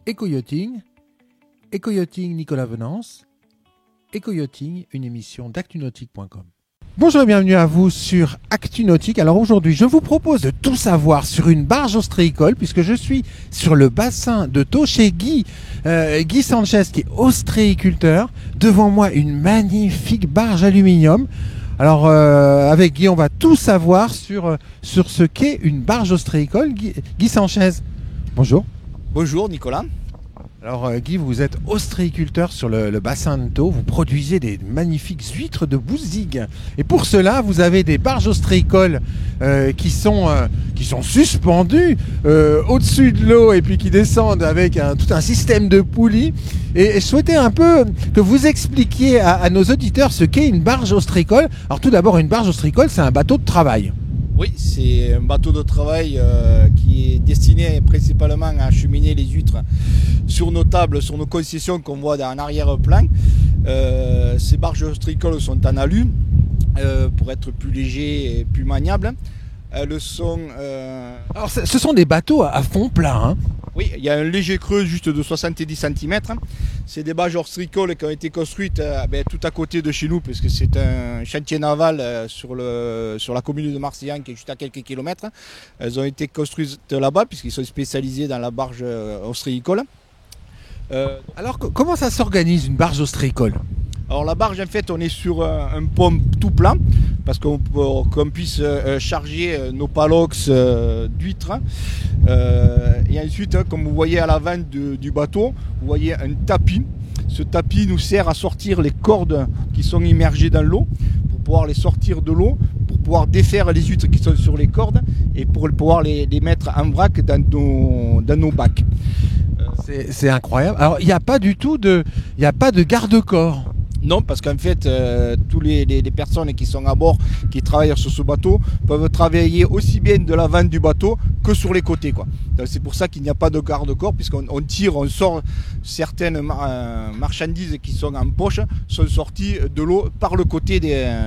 Éco-yachting, Éco-yachting Nicolas Venance, Éco-yachting, une émission d'actunautique.com. Bonjour et bienvenue à vous sur Actunautique. Alors aujourd'hui, je vous propose de tout savoir sur une barge ostréicole puisque je suis sur le bassin de Thau chez Guy Sanchez qui est ostréiculteur. Devant moi, une magnifique barge aluminium. Alors avec Guy, on va tout savoir sur ce qu'est une barge ostréicole. Guy Sanchez, bonjour. Bonjour Nicolas. Alors Guy, vous êtes ostréiculteur sur le bassin de Thau, vous produisez des magnifiques huîtres de Bouzigues. Et pour cela, vous avez des barges ostréicoles qui sont suspendues au-dessus de l'eau et puis qui descendent avec tout un système de poulies. Et je souhaitais un peu que vous expliquiez à nos auditeurs ce qu'est une barge ostréicole. Alors tout d'abord, une barge ostréicole, c'est un bateau de travail. Oui, c'est un bateau de travail qui est destiné principalement à acheminer les huîtres sur nos tables, sur nos concessions qu'on voit en arrière-plan. Ces barges ostréicoles sont en alu pour être plus légers et plus maniables. Elles sont... Alors ce sont des bateaux à fond plat, hein. Oui, il y a un léger creux juste de 70 cm. C'est des barges ostréicoles qui ont été construites tout à côté de chez nous, puisque c'est un chantier naval sur la commune de Marseillan qui est juste à quelques kilomètres. Elles ont été construites là-bas puisqu'ils sont spécialisés dans la barge ostréicole. Alors comment ça s'organise une barge ostréicole ? Alors la barge, en fait, on est sur un pont tout plat parce qu'on puisse charger nos palox d'huîtres. Et ensuite, comme vous voyez à l'avant du bateau, vous voyez un tapis. Ce tapis nous sert à sortir les cordes qui sont immergées dans l'eau pour pouvoir les sortir de l'eau, pour pouvoir défaire les huîtres qui sont sur les cordes et pour pouvoir les mettre en vrac dans nos bacs. C'est incroyable. Alors il n'y a pas du tout de garde-corps. Non, parce qu'en fait, tous les personnes qui sont à bord, qui travaillent sur ce bateau, peuvent travailler aussi bien de l'avant du bateau que sur les côtés, quoi. C'est pour ça qu'il n'y a pas de garde-corps, puisqu'on on sort certaines marchandises qui sont en poche, sont sorties de l'eau par le côté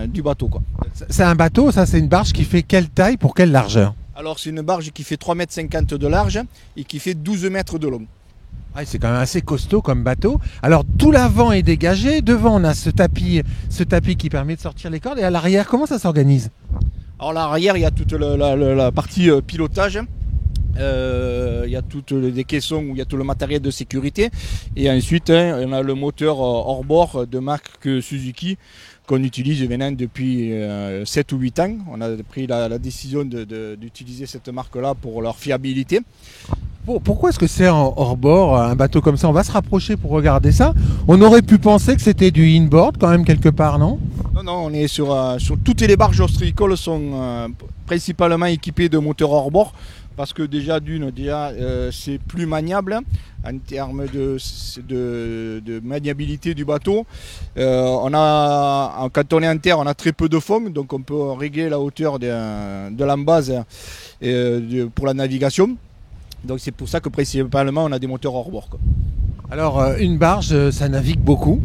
du bateau, quoi. C'est un bateau, ça c'est une barge qui fait quelle taille pour quelle largeur ? Alors c'est une barge qui fait 3,50 m de large et qui fait 12 mètres de long. Ah, c'est quand même assez costaud comme bateau. Alors tout l'avant est dégagé, devant on a ce tapis qui permet de sortir les cordes, et à l'arrière comment ça s'organise ? Alors à l'arrière il y a toute la partie pilotage, il y a toutes les caissons où il y a tout le matériel de sécurité, et ensuite on a le moteur hors bord de marque Suzuki qu'on utilise maintenant depuis 7 ou 8 ans. On a pris la décision d'utiliser cette marque-là pour leur fiabilité. Pourquoi est-ce que c'est en hors-bord, un bateau comme ça ? On va se rapprocher pour regarder ça. On aurait pu penser que c'était du in-board quand même quelque part, non ? Non, on est sur toutes les barges ostréicoles sont principalement équipées de moteurs hors-bord parce que déjà c'est plus maniable en termes de maniabilité du bateau. Quand on est en terre, on a très peu de fond, donc on peut régler la hauteur de l'embase pour la navigation. Donc c'est pour ça que principalement on a des moteurs hors bord, quoi. Alors une barge, ça navigue beaucoup ?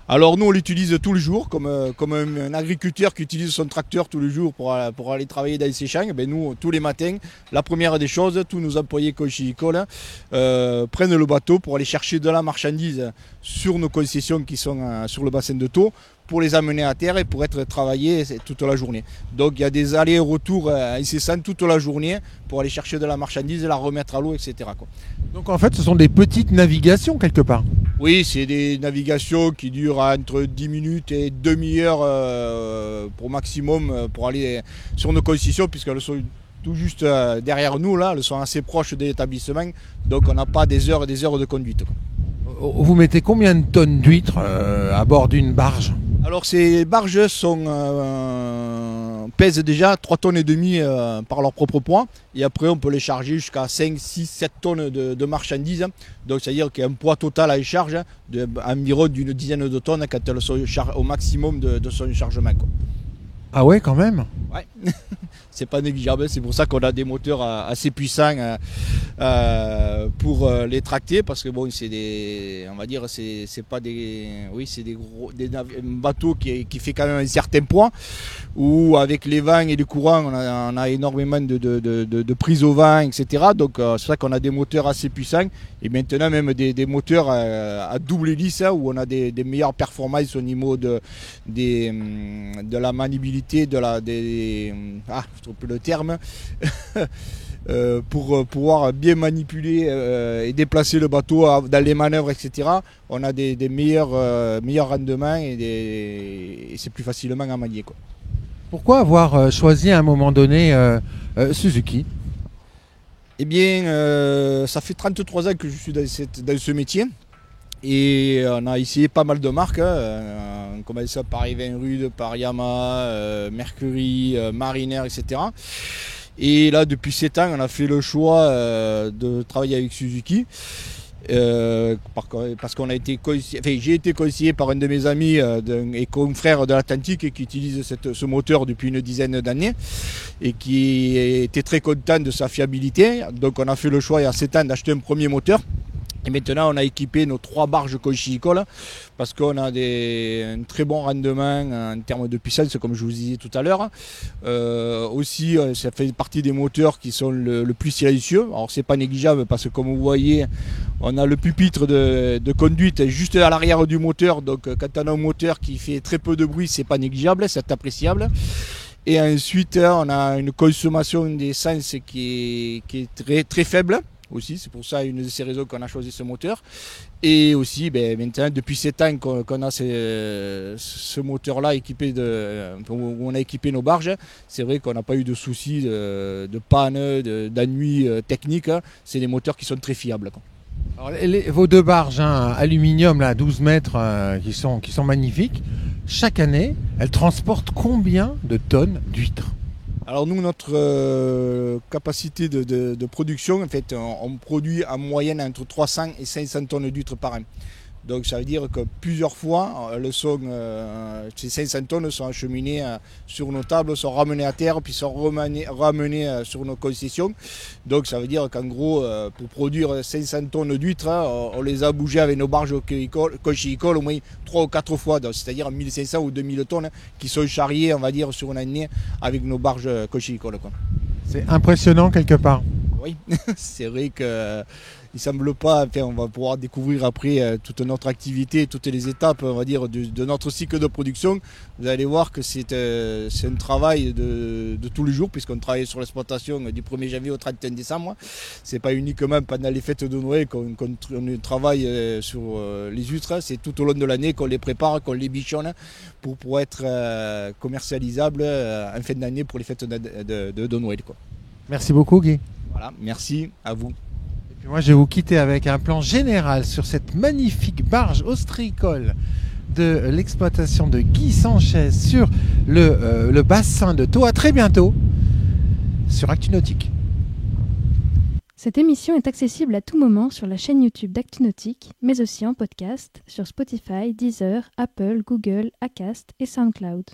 Alors nous on l'utilise tous les jours comme un agriculteur qui utilise son tracteur tous les jours pour aller travailler dans ses champs. Nous tous les matins, la première des choses, tous nos employés conchylicoles prennent le bateau pour aller chercher de la marchandise sur nos concessions qui sont sur le bassin de Thau, pour les amener à terre et pour être travaillés toute la journée. Donc il y a des allers-retours incessants toute la journée pour aller chercher de la marchandise, la remettre à l'eau, etc., quoi. Donc en fait ce sont des petites navigations quelque part ? Oui, c'est des navigations qui durent entre 10 minutes et demi-heure pour maximum pour aller sur nos concessions, puisqu'elles sont tout juste derrière nous, là, elles sont assez proches de l'établissement, donc on n'a pas des heures et des heures de conduite, quoi. Vous mettez combien de tonnes d'huîtres à bord d'une barge ? Alors ces barges pèsent déjà 3,5 tonnes par leur propre poids, et après on peut les charger jusqu'à 5, 6, 7 tonnes de marchandises. Donc c'est-à-dire qu'il y a un poids total à charge d'environ d'une dizaine de tonnes quand elles sont au maximum de son chargement, quoi. Ah ouais, quand même. Ouais. C'est pas négligeable, c'est pour ça qu'on a des moteurs assez puissants pour les tracter, parce que bon, c'est des, on va dire, c'est pas des, oui, c'est des gros, un bateau qui fait quand même un certain poids, où avec les vents et les courants, on a énormément de prise au vent, etc. Donc c'est vrai qu'on a des moteurs assez puissants, et maintenant même des moteurs à double hélice, où on a des meilleures performances au niveau de la maniabilité, je trouve plus le terme, pour pouvoir bien manipuler et déplacer le bateau dans les manœuvres, etc. On a des meilleurs rendements et c'est plus facilement à manier, quoi. Pourquoi avoir choisi à un moment donné Suzuki? Eh bien, ça fait 33 ans que je suis dans ce métier. Et on a essayé pas mal de marques, on commençait par Evinrude, par Yamaha, Mercury, Mariner, etc. Et là, depuis 7 ans, on a fait le choix de travailler avec Suzuki. Parce qu'on a été j'ai été conseillé par un de mes amis et confrère de l'Atlantique qui utilise ce moteur depuis une dizaine d'années et qui était très content de sa fiabilité. Donc on a fait le choix il y a 7 ans d'acheter un premier moteur. Et maintenant, on a équipé nos 3 barges Koichi-Icol parce qu'on a un très bon rendement en termes de puissance, comme je vous disais tout à l'heure. Aussi, ça fait partie des moteurs qui sont le plus silencieux. Alors, c'est pas négligeable parce que, comme vous voyez, on a le pupitre de conduite juste à l'arrière du moteur. Donc, quand on a un moteur qui fait très peu de bruit, c'est pas négligeable, c'est appréciable. Et ensuite, on a une consommation d'essence qui est très, très faible. Aussi, c'est pour ça une de ces raisons qu'on a choisi ce moteur. Et aussi, maintenant, depuis 7 ans qu'on a ce moteur-là équipé où on a équipé nos barges, c'est vrai qu'on n'a pas eu de soucis de panne, d'ennui technique. C'est des moteurs qui sont très fiables, quoi. Alors, vos 2 barges aluminium là, 12 mètres qui sont magnifiques, chaque année, elles transportent combien de tonnes d'huîtres? Alors nous, notre capacité de production, en fait, on produit en moyenne entre 300 et 500 tonnes d'huîtres par an. Donc ça veut dire que plusieurs fois, ces 500 tonnes sont acheminées sur nos tables, sont ramenées à terre, puis sont ramenées sur nos concessions. Donc ça veut dire qu'en gros, pour produire 500 tonnes d'huîtres, on les a bougées avec nos barges Koichi-Icol au moins 3 ou 4 fois. C'est-à-dire 1500 ou 2000 tonnes qui sont charriées, on va dire, sur une année avec nos barges Koichi-Icol, quoi. C'est impressionnant quelque part. Oui, c'est vrai que il semble pas, enfin, on va pouvoir découvrir après toute notre activité, toutes les étapes, on va dire, de notre cycle de production. Vous allez voir que c'est un travail de tous les jours, puisqu'on travaille sur l'exploitation du 1er janvier au 31 décembre. C'est pas uniquement pendant les fêtes de Noël qu'on travaille sur les huîtres, c'est tout au long de l'année qu'on les prépare, qu'on les bichonne pour être commercialisables en fin d'année pour les fêtes de Noël, quoi. Merci beaucoup, Guy. Voilà, merci à vous. Et puis moi, je vais vous quitter avec un plan général sur cette magnifique barge ostréicole de l'exploitation de Guy Sanchez sur le bassin de Thau. À très bientôt sur ActuNautique. Cette émission est accessible à tout moment sur la chaîne YouTube d'ActuNautique, mais aussi en podcast sur Spotify, Deezer, Apple, Google, Acast et SoundCloud.